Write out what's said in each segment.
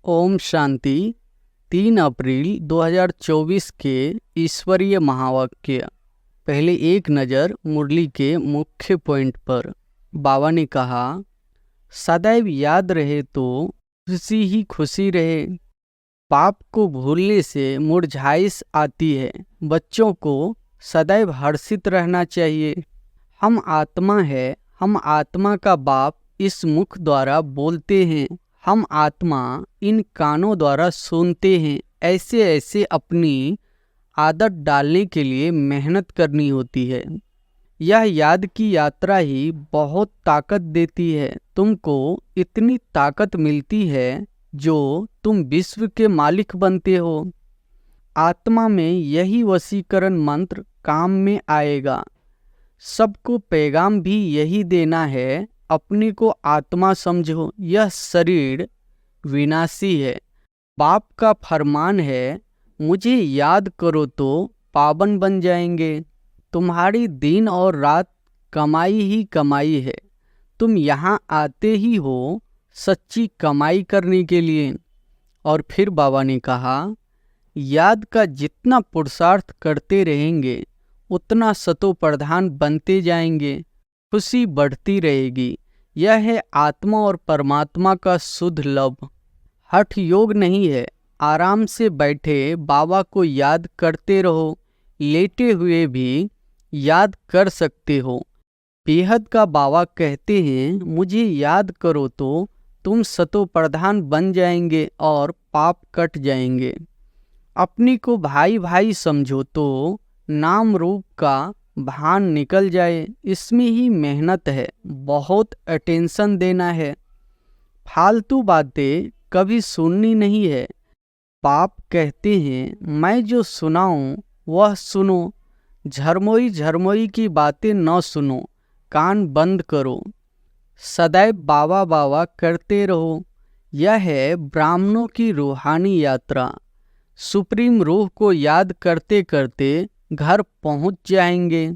ओम शांति। 3 अप्रैल 2024 के ईश्वरीय महावाक्य। पहले एक नज़र मुरली के मुख्य पॉइंट पर। बाबा ने कहा, सदैव याद रहे तो खुशी ही खुशी रहे। पाप को भूलने से मुरझाइश आती है। बच्चों को सदैव हर्षित रहना चाहिए। हम आत्मा है, हम आत्मा का बाप इस मुख द्वारा बोलते हैं, हम आत्मा इन कानों द्वारा सुनते हैं। ऐसे ऐसे अपनी आदत डालने के लिए मेहनत करनी होती है। यह याद की यात्रा ही बहुत ताकत देती है। तुमको इतनी ताकत मिलती है जो तुम विश्व के मालिक बनते हो। आत्मा में यही वशीकरण मंत्र काम में आएगा। सबको पैगाम भी यही देना है, अपने को आत्मा समझो। यह शरीर विनाशी है। बाप का फरमान है, मुझे याद करो तो पावन बन जाएंगे। तुम्हारी दिन और रात कमाई ही कमाई है। तुम यहाँ आते ही हो सच्ची कमाई करने के लिए। और फिर बाबा ने कहा, याद का जितना पुरुषार्थ करते रहेंगे उतना सतो प्रधान बनते जाएंगे। खुशी बढ़ती रहेगी। यह है आत्मा और परमात्मा का शुद्ध लव। हठ योग नहीं है। आराम से बैठे बाबा को याद करते रहो। लेटे हुए भी याद कर सकते हो। बेहद का बाबा कहते हैं, मुझे याद करो तो तुम सतो प्रधान बन जाएंगे और पाप कट जाएंगे। अपनी को भाई भाई समझो तो नाम रूप का भान निकल जाए। इसमें ही मेहनत है, बहुत अटेंशन देना है। फालतू बातें कभी सुननी नहीं है। पाप कहते हैं, मैं जो सुनाऊं वह सुनो। झरमोई झरमोई की बातें न सुनो, कान बंद करो। सदैव बाबा बाबा करते रहो। यह है ब्राह्मणों की रूहानी यात्रा। सुप्रीम रूह को याद करते करते घर पहुंच जाएंगे।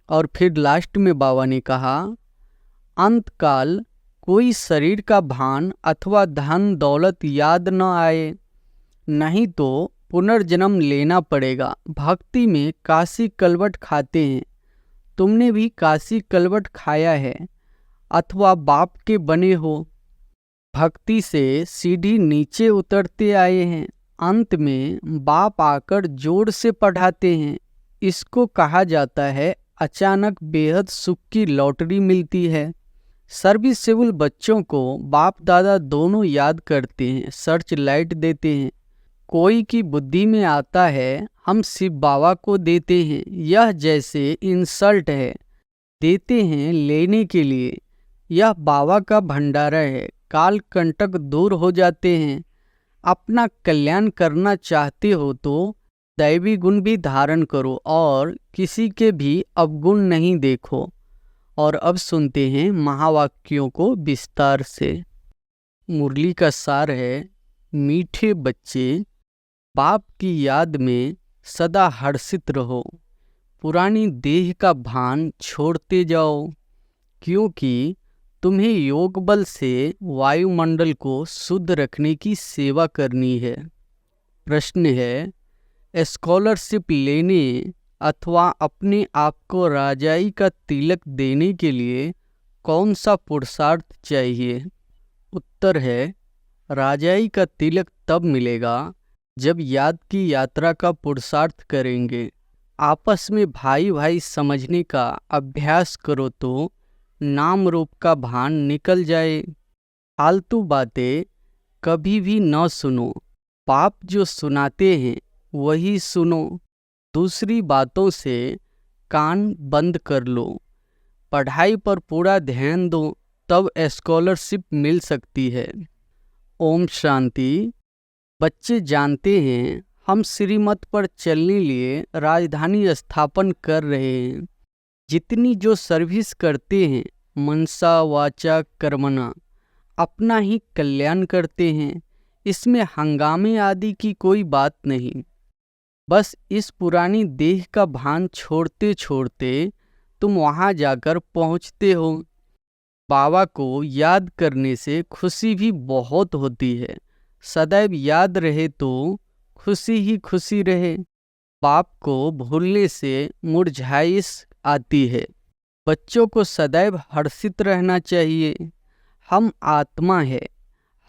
और फिर लास्ट में बाबा ने कहा, अंतकाल कोई शरीर का भान अथवा धन दौलत याद न आए, नहीं तो पुनर्जन्म लेना पड़ेगा। भक्ति में काशी कलवट खाते हैं। तुमने भी काशी कलवट खाया है अथवा बाप के बने हो। भक्ति से सीढ़ी नीचे उतरते आए हैं। अंत में बाप आकर जोर से पढ़ाते हैं। इसको कहा जाता है अचानक बेहद सुख की लॉटरी मिलती है। सर्विसेबल बच्चों को बाप दादा दोनों याद करते हैं, सर्च लाइट देते हैं। कोई की बुद्धि में आता है, हम शिव बाबा को देते हैं। यह जैसे इंसल्ट है, देते हैं लेने के लिए। यह बाबा का भंडारा है। काल कंटक दूर हो जाते हैं। अपना कल्याण करना चाहते हो तो दैवी गुण भी धारण करो और किसी के भी अवगुण नहीं देखो। और अब सुनते हैं महावाक्यों को विस्तार से। मुरली का सार है, मीठे बच्चे, बाप की याद में सदा हर्षित रहो। पुरानी देह का भान छोड़ते जाओ, क्योंकि तुम्हें योग बल से वायुमंडल को शुद्ध रखने की सेवा करनी है। प्रश्न है, स्कॉलरशिप लेने अथवा अपने आप को राजाई का तिलक देने के लिए कौन सा पुरुषार्थ चाहिए? उत्तर है, राजाई का तिलक तब मिलेगा जब याद की यात्रा का पुरुषार्थ करेंगे। आपस में भाई भाई समझने का अभ्यास करो तो नाम रूप का भान निकल जाए। फालतू बातें कभी भी न सुनो। पाप जो सुनाते हैं वही सुनो। दूसरी बातों से कान बंद कर लो। पढ़ाई पर पूरा ध्यान दो, तब स्कॉलरशिप मिल सकती है। ओम शांति। बच्चे जानते हैं, हम श्रीमत पर चलने लिए राजधानी स्थापन कर रहे हैं। जितनी जो सर्विस करते हैं, मनसा वाचा कर्मणा, अपना ही कल्याण करते हैं। इसमें हंगामे आदि की कोई बात नहीं। बस इस पुरानी देह का भान छोड़ते छोड़ते तुम वहाँ जाकर पहुँचते हो। बाबा को याद करने से खुशी भी बहुत होती है। सदैव याद रहे तो खुशी ही खुशी रहे। बाप को भूलने से मुरझाइश आती है। बच्चों को सदैव हर्षित रहना चाहिए। हम आत्मा है।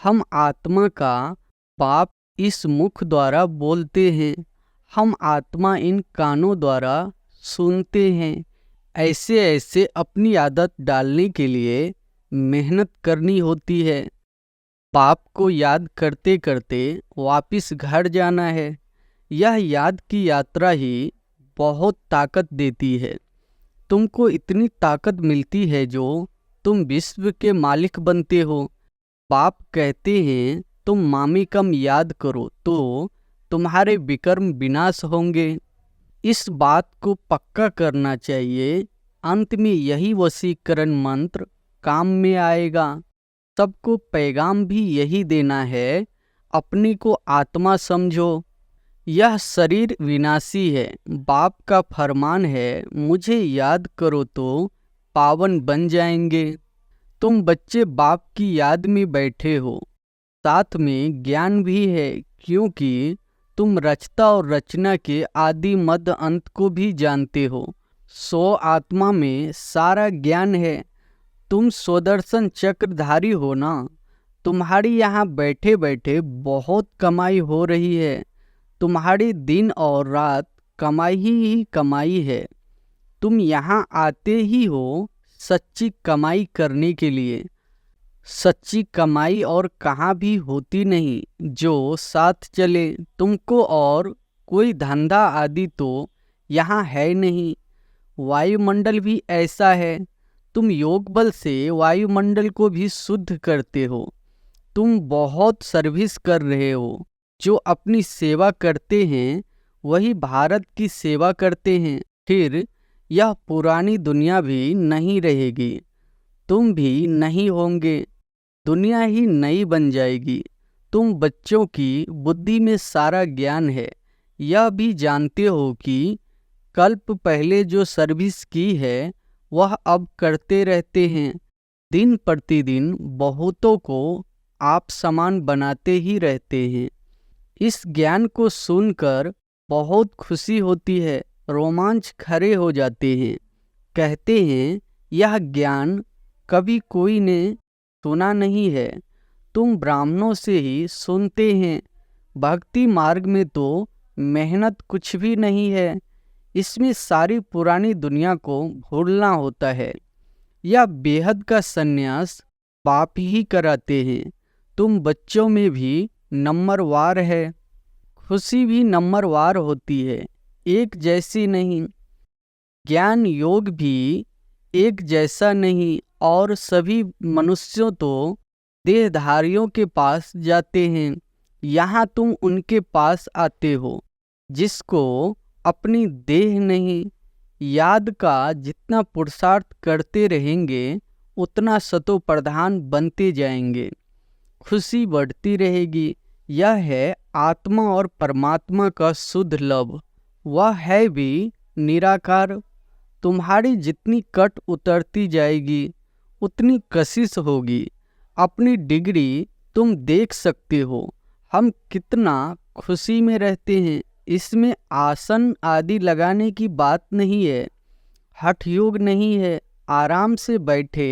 हम आत्मा का बाप इस मुख द्वारा बोलते हैं। हम आत्मा इन कानों द्वारा सुनते हैं। ऐसे ऐसे अपनी आदत डालने के लिए मेहनत करनी होती है। बाप को याद करते करते वापिस घर जाना है। यह याद की यात्रा ही बहुत ताकत देती है। तुमको इतनी ताकत मिलती है जो तुम विश्व के मालिक बनते हो। बाप कहते हैं तुम मामी कम याद करो तो तुम्हारे विकर्म विनाश होंगे। इस बात को पक्का करना चाहिए। अंत में यही वशीकरण मंत्र काम में आएगा। सबको पैगाम भी यही देना है, अपने को आत्मा समझो। यह शरीर विनाशी है। बाप का फरमान है मुझे याद करो तो पावन बन जाएंगे। तुम बच्चे बाप की याद में बैठे हो। साथ में ज्ञान भी है, क्योंकि तुम रचता और रचना के आदि मध्य अंत को भी जानते हो। सो आत्मा में सारा ज्ञान है। तुम स्वदर्शन चक्रधारी हो ना। तुम्हारी यहाँ बैठे बैठे बहुत कमाई हो रही है। तुम्हारी दिन और रात कमाई ही कमाई है। तुम यहाँ आते ही हो सच्ची कमाई करने के लिए। सच्ची कमाई और कहाँ भी होती नहीं जो साथ चले। तुमको और कोई धंधा आदि तो यहाँ है नहीं। वायुमंडल भी ऐसा है। तुम योग बल से वायुमंडल को भी शुद्ध करते हो। तुम बहुत सर्विस कर रहे हो। जो अपनी सेवा करते हैं वही भारत की सेवा करते हैं। फिर यह पुरानी दुनिया भी नहीं रहेगी। तुम भी नहीं होंगे। दुनिया ही नई बन जाएगी। तुम बच्चों की बुद्धि में सारा ज्ञान है। यह भी जानते हो कि कल्प पहले जो सर्विस की है वह अब करते रहते हैं। दिन प्रतिदिन बहुतों को आप समान बनाते ही रहते हैं। इस ज्ञान को सुनकर बहुत खुशी होती है। रोमांच खड़े हो जाते हैं। कहते हैं यह ज्ञान कभी कोई ने सुना नहीं है। तुम ब्राह्मणों से ही सुनते हैं। भक्ति मार्ग में तो मेहनत कुछ भी नहीं है। इसमें सारी पुरानी दुनिया को भूलना होता है। यह बेहद का संन्यास बाप ही कराते हैं। तुम बच्चों में भी नंबरवार है। खुशी भी नंबरवार होती है, एक जैसी नहीं। ज्ञान योग भी एक जैसा नहीं। और सभी मनुष्यों तो देहधारियों के पास जाते हैं। यहाँ तुम उनके पास आते हो जिसको अपनी देह नहीं। याद का जितना पुरुषार्थ करते रहेंगे उतना सतो प्रधान बनते जाएंगे। खुशी बढ़ती रहेगी। यह है आत्मा और परमात्मा का शुद्ध लव। वह है भी निराकार। तुम्हारी जितनी कट उतरती जाएगी उतनी कशिश होगी। अपनी डिग्री तुम देख सकते हो। हम कितना खुशी में रहते हैं। इसमें आसन आदि लगाने की बात नहीं है। हठ योग नहीं है। आराम से बैठे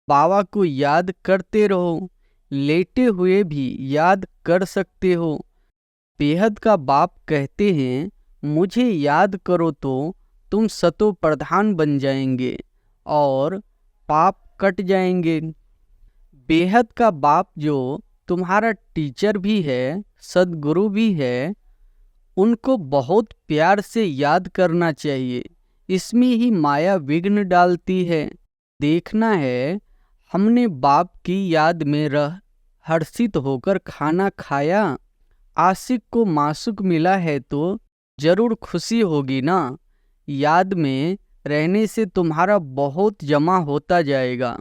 बाबा को याद करते रहो। लेटे हुए भी याद कर सकते हो। बेहद का बाप कहते हैं मुझे याद करो तो तुम सतो प्रधान बन जाएंगे और पाप कट जाएंगे। बेहद का बाप जो तुम्हारा टीचर भी है, सदगुरु भी है, उनको बहुत प्यार से याद करना चाहिए। इसमें ही माया विघ्न डालती है। देखना है हमने बाप की याद में रह हर्षित होकर खाना खाया। आशिक को मासुक मिला है तो जरूर खुशी होगी ना। याद में रहने से तुम्हारा बहुत जमा होता जाएगा।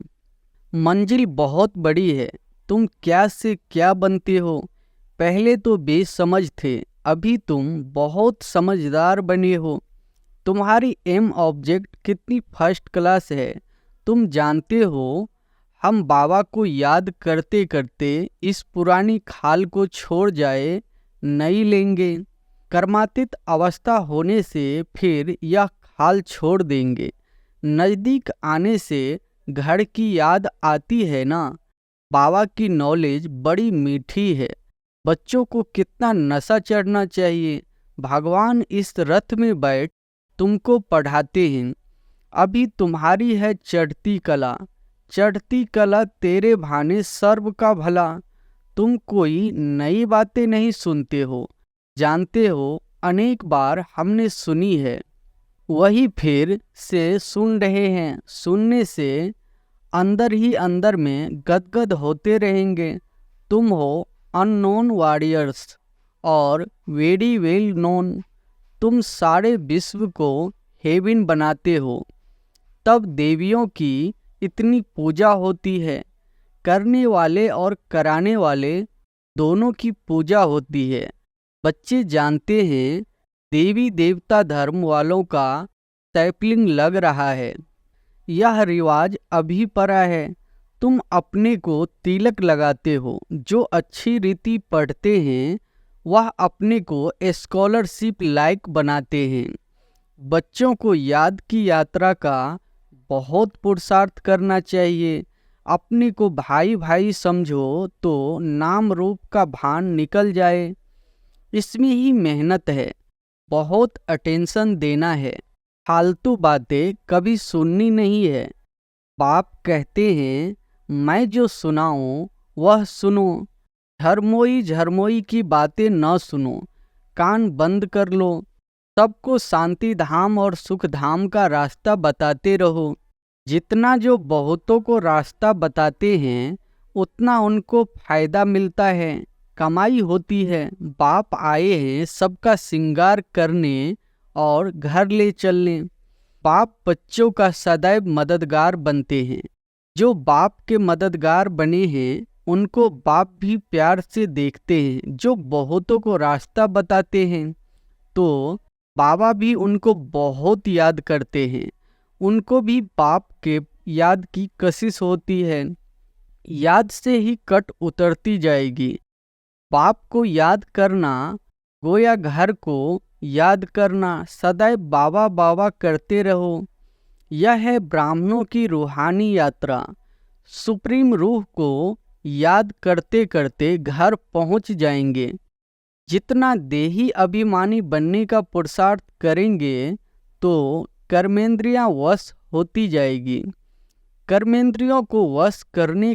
मंजिल बहुत बड़ी है। तुम क्या से क्या बनते हो। पहले तो बेसमझ थे, अभी तुम बहुत समझदार बने हो। तुम्हारी एम ऑब्जेक्ट कितनी फर्स्ट क्लास है तुम जानते हो। हम बाबा को याद करते करते इस पुरानी खाल को छोड़ जाए नई लेंगे। कर्मातीत अवस्था होने से फिर यह खाल छोड़ देंगे। नज़दीक आने से घर की याद आती है ना। बाबा की नॉलेज बड़ी मीठी है। बच्चों को कितना नशा चढ़ना चाहिए। भगवान इस रथ में बैठ तुमको पढ़ाते हैं। अभी तुम्हारी है चढ़ती कला। चढ़ती कला तेरे भाने सर्व का भला। तुम कोई नई बातें नहीं सुनते हो। जानते हो अनेक बार हमने सुनी है, वही फिर से सुन रहे हैं। सुनने से अंदर ही अंदर में गदगद होते रहेंगे। तुम हो अननोन वॉरियर्स और वेरी वेल नोन। तुम सारे विश्व को हेवन बनाते हो। तब देवियों की इतनी पूजा होती है। करने वाले और कराने वाले दोनों की पूजा होती है। बच्चे जानते हैं देवी देवता धर्म वालों का सैपलिंग लग रहा है। यह रिवाज अभी पड़ा है। तुम अपने को तिलक लगाते हो। जो अच्छी रीति पढ़ते हैं वह अपने को स्कॉलरशिप लायक बनाते हैं। बच्चों को याद की यात्रा का बहुत पुरुषार्थ करना चाहिए। अपने को भाई भाई समझो तो नाम रूप का भान निकल जाए। इसमें ही मेहनत है। बहुत अटेंशन देना है। फालतू बातें कभी सुननी नहीं है। बाप कहते हैं मैं जो सुनाऊं वह सुनो। झरमोई झरमोई की बातें न सुनो। कान बंद कर लो। सबको शांति धाम और सुख धाम का रास्ता बताते रहो। जितना जो बहुतों को रास्ता बताते हैं उतना उनको फायदा मिलता है, कमाई होती है। बाप आए हैं सबका श्रृंगार करने और घर ले चलने। बाप बच्चों का सदैव मददगार बनते हैं। जो बाप के मददगार बने हैं उनको बाप भी प्यार से देखते हैं। जो बहुतों को रास्ता बताते हैं तो बाबा भी उनको बहुत याद करते हैं। उनको भी बाप के याद की कशिश होती है। याद से ही कट उतरती जाएगी। बाप को याद करना गोया घर को याद करना। सदैव बाबा बाबा करते रहो। यह है ब्राह्मणों की रूहानी यात्रा। सुप्रीम रूह को याद करते करते घर पहुंच जाएंगे। जितना देही अभिमानी बनने का पुरुषार्थ करेंगे तो कर्मेंद्रियां वश होती जाएगी। कर्मेंद्रियों को वश करने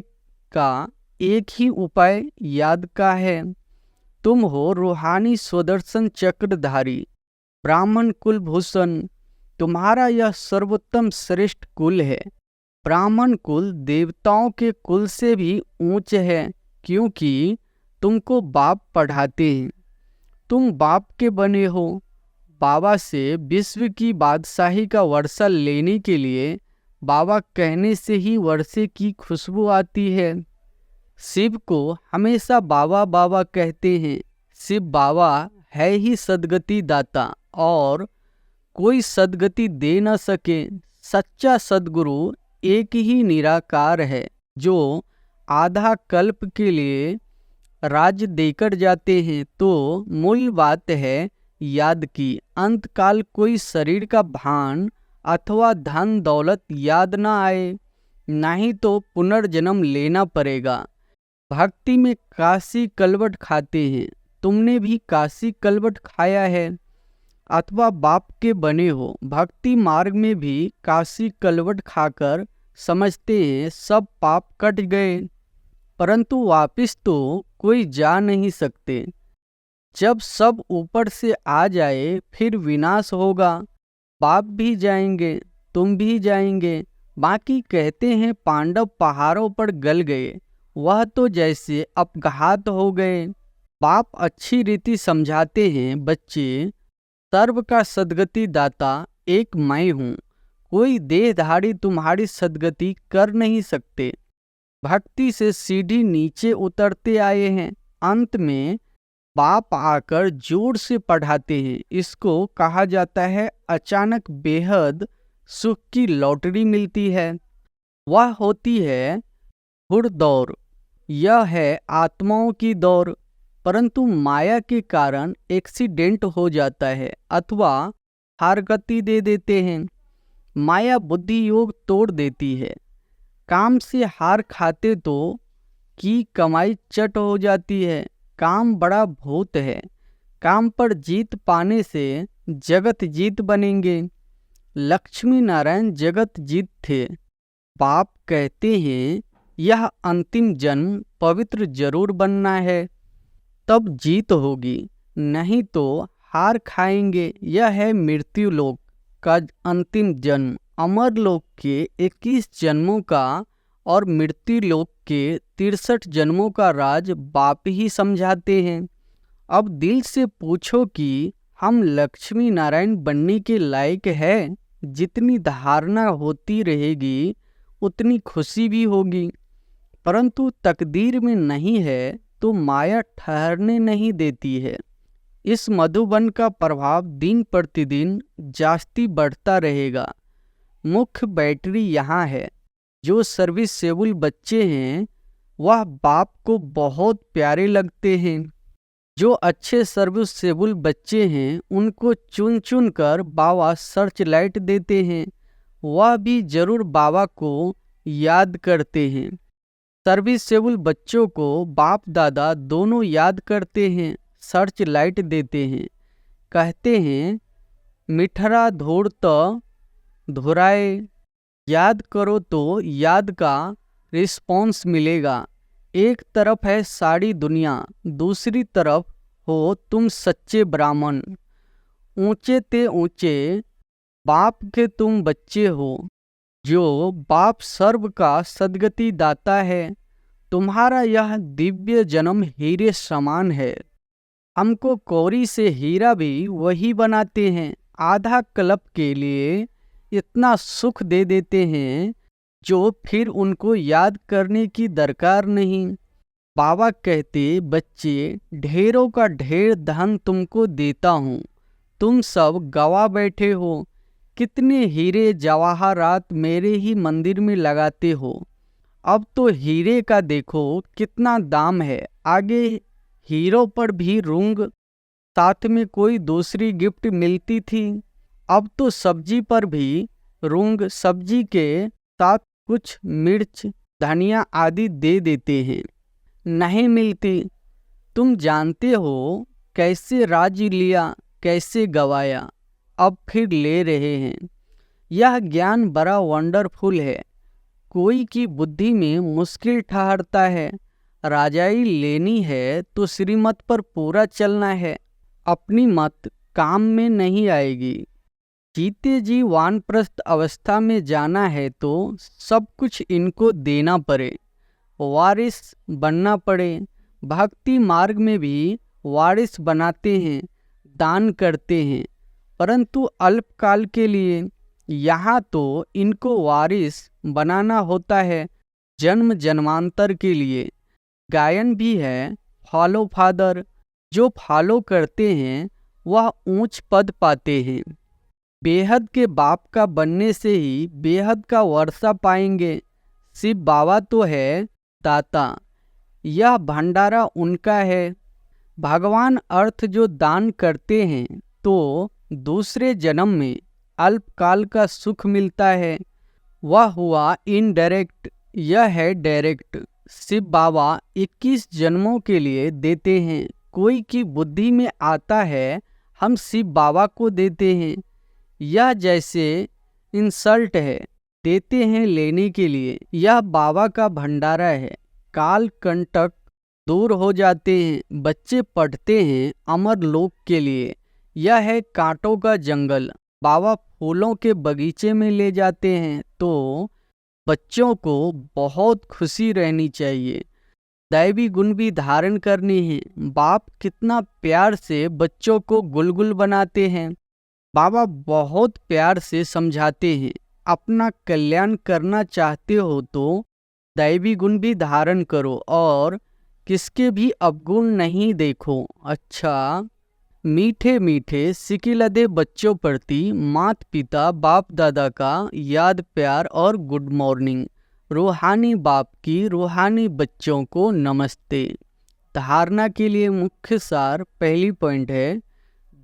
का एक ही उपाय याद का है। तुम हो रूहानी स्वदर्शन चक्रधारी ब्राह्मण कुलभूषण। तुम्हारा यह सर्वोत्तम श्रेष्ठ कुल है। ब्राह्मण कुल देवताओं के कुल से भी ऊंच है, क्योंकि तुमको बाप पढ़ाते हैं। तुम बाप के बने हो। बाबा से विश्व की बादशाही का वर्षा लेने के लिए बाबा कहने से ही वर्षे की खुशबू आती है। शिव को हमेशा बाबा बाबा कहते हैं। शिव बाबा है ही सद्गति दाता और कोई सद्गति दे न सके। सच्चा सद्गुरु एक ही निराकार है जो आधा कल्प के लिए राज्य देकर जाते हैं। तो मूल बात है याद की। अंतकाल कोई शरीर का भान अथवा धन दौलत याद ना आए, नहीं तो पुनर्जन्म लेना पड़ेगा। भक्ति में काशी कलवट खाते हैं। तुमने भी काशी कलवट खाया है अथवा बाप के बने हो। भक्ति मार्ग में भी काशी कलवट खाकर समझते हैं सब पाप कट गए, परंतु वापिस तो कोई जा नहीं सकते। जब सब ऊपर से आ जाए फिर विनाश होगा। बाप भी जाएंगे, तुम भी जाएंगे। बाकी कहते हैं पांडव पहाड़ों पर गल गए, वह तो जैसे अपघात हो गए। बाप अच्छी रीति समझाते हैं बच्चे, सर्व का सद्गति दाता एक मैं हूँ। कोई देहधारी तुम्हारी सद्गति कर नहीं सकते। भक्ति से सीढ़ी नीचे उतरते आए हैं। अंत में बाप आकर जोर से पढ़ाते हैं। इसको कहा जाता है अचानक बेहद सुख की लॉटरी मिलती है। वह होती है घुड़दौड़ यह है आत्माओं की दौड़, परंतु माया के कारण एक्सीडेंट हो जाता है अथवा हार गति दे देते हैं। माया बुद्धि योग तोड़ देती है। काम से हार खाते तो की कमाई चट हो जाती है। काम बड़ा भूत है। काम पर जीत पाने से जगत जीत बनेंगे। लक्ष्मी नारायण जगत जीत थे। बाप कहते हैं यह अंतिम जन्म पवित्र जरूर बनना है, तब जीत होगी, नहीं तो हार खाएंगे। यह है मृत्यु लोक का अंतिम जन्म। अमर लोक के 21 जन्मों का और मृत्यु लोक के 63 जन्मों का राज बाप ही समझाते हैं। अब दिल से पूछो कि हम लक्ष्मी नारायण बनने के लायक है। जितनी धारणा होती रहेगी उतनी खुशी भी होगी, परंतु तकदीर में नहीं है तो माया ठहरने नहीं देती है। इस मधुबन का प्रभाव दिन प्रतिदिन जास्ती बढ़ता रहेगा। मुख्य बैटरी यहाँ है। जो सर्विसेबल बच्चे हैं वह बाप को बहुत प्यारे लगते हैं। जो अच्छे सर्विसेबल बच्चे हैं उनको चुन चुन कर बाबा सर्च लाइट देते हैं। वह भी जरूर बाबा को याद करते हैं। सर्विसेबल बच्चों को बाप दादा दोनों याद करते हैं, सर्च लाइट देते हैं। कहते हैं मिठरा धोड़ तो धुराए, याद करो तो याद का रिस्पॉन्स मिलेगा। एक तरफ है सारी दुनिया, दूसरी तरफ हो तुम सच्चे ब्राह्मण। ऊंचे ते ऊंचे बाप के तुम बच्चे हो। जो बाप सर्व का सदगति दाता है। तुम्हारा यह दिव्य जन्म हीरे समान है। हमको कौड़ी से हीरा भी वही बनाते हैं। आधा कल्प के लिए इतना सुख दे देते हैं जो फिर उनको याद करने की दरकार नहीं। बाबा कहते बच्चे ढेरों का ढेर धन तुमको देता हूँ, तुम सब गवा बैठे हो। कितने हीरे जवाहरात मेरे ही मंदिर में लगाते हो। अब तो हीरे का देखो कितना दाम है। आगे हीरो पर भी रूंग, साथ में कोई दूसरी गिफ्ट मिलती थी। अब तो सब्जी पर भी रूंग, सब्जी के साथ कुछ मिर्च धनिया आदि दे देते हैं। नहीं मिलती। तुम जानते हो कैसे राज लिया, कैसे गवाया, अब फिर ले रहे हैं। यह ज्ञान बड़ा वंडरफुल है। कोई की बुद्धि में मुश्किल ठहरता है। राजाई लेनी है तो श्रीमत पर पूरा चलना है। अपनी मत काम में नहीं आएगी। जीते जी वानप्रस्थ अवस्था में जाना है तो सब कुछ इनको देना पड़े, वारिस बनना पड़े। भक्ति मार्ग में भी वारिस बनाते हैं, दान करते हैं, परंतु अल्पकाल के लिए। यहाँ तो इनको वारिस बनाना होता है जन्म जन्मांतर के लिए। गायन भी है फॉलो फादर। जो फॉलो करते हैं वह ऊंच पद पाते हैं। बेहद के बाप का बनने से ही बेहद का वर्षा पाएंगे। शिव बाबा तो है दाता, यह भंडारा उनका है। भगवान अर्थ जो दान करते हैं तो दूसरे जन्म में अल्पकाल का सुख मिलता है। वह हुआ इनडायरेक्ट, यह है डायरेक्ट। शिव बाबा 21 जन्मों के लिए देते हैं। कोई की बुद्धि में आता है हम शिव बाबा को देते हैं, यह जैसे इंसल्ट है। देते हैं लेने के लिए। यह बाबा का भंडारा है। काल कंटक दूर हो जाते हैं। बच्चे पढ़ते हैं अमर लोक के लिए। यह है कांटों का जंगल। बाबा फूलों के बगीचे में ले जाते हैं तो बच्चों को बहुत खुशी रहनी चाहिए। दैवी गुण भी धारण करने हैं। बाप कितना प्यार से बच्चों को गुलगुल बनाते हैं। बाबा बहुत प्यार से समझाते हैं। अपना कल्याण करना चाहते हो तो दैवी गुण भी धारण करो और किसके भी अवगुण नहीं देखो। अच्छा, मीठे मीठे सिकिलदे बच्चों प्रति माता पिता बाप दादा का याद प्यार और गुड मॉर्निंग। रूहानी बाप की रूहानी बच्चों को नमस्ते। धारणा के लिए मुख्य सार, पहली पॉइंट है,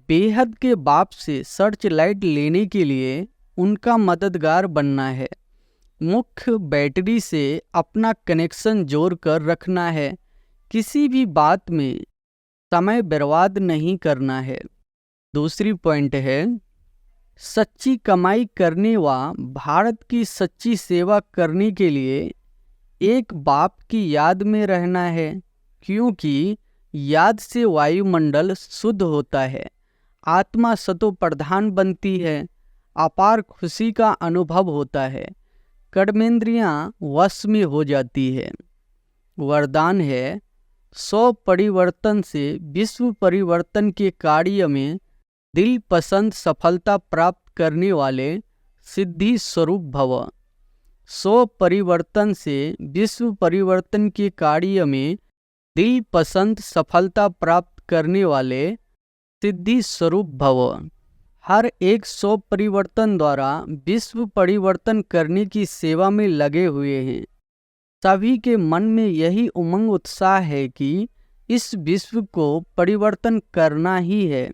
बेहद के बाप से सर्च लाइट लेने के लिए उनका मददगार बनना है। मुख्य बैटरी से अपना कनेक्शन जोड़कर रखना है। किसी भी बात में समय बर्बाद नहीं करना है। दूसरी पॉइंट है, सच्ची कमाई करने व भारत की सच्ची सेवा करने के लिए एक बाप की याद में रहना है, क्योंकि याद से वायुमंडल शुद्ध होता है, आत्मा सतो प्रधान बनती है, अपार खुशी का अनुभव होता है, कर्मेंद्रियां वश में हो जाती है। वरदान है, 100 परिवर्तन से विश्व परिवर्तन के कार्य में दिल पसंद सफलता प्राप्त करने वाले सिद्धि स्वरूप भव। 100 परिवर्तन से विश्व परिवर्तन के कार्य में दिल पसंद सफलता प्राप्त करने वाले सिद्धि स्वरूप भव। हर एक 100 परिवर्तन द्वारा विश्व परिवर्तन करने की सेवा में लगे हुए हैं। सभी के मन में यही उमंग उत्साह है कि इस विश्व को परिवर्तन करना ही है,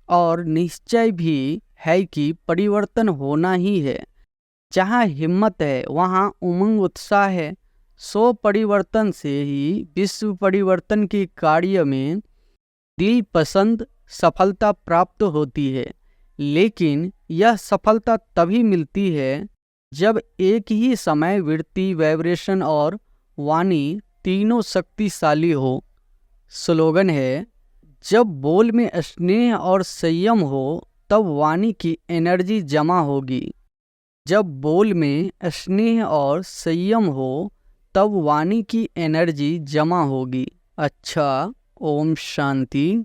और निश्चय भी है कि परिवर्तन होना ही है। जहाँ हिम्मत है वहाँ उमंग उत्साह है। 100 परिवर्तन से ही विश्व परिवर्तन के कार्य में दिल पसंद सफलता प्राप्त होती है, लेकिन यह सफलता तभी मिलती है जब एक ही समय वृत्ति, वाइब्रेशन और वाणी तीनों शक्तिशाली हो। स्लोगन है, जब बोल में स्नेह और संयम हो तब वाणी की एनर्जी जमा होगी। जब बोल में स्नेह और संयम हो तब वाणी की एनर्जी जमा होगी। अच्छा, ओम शांति।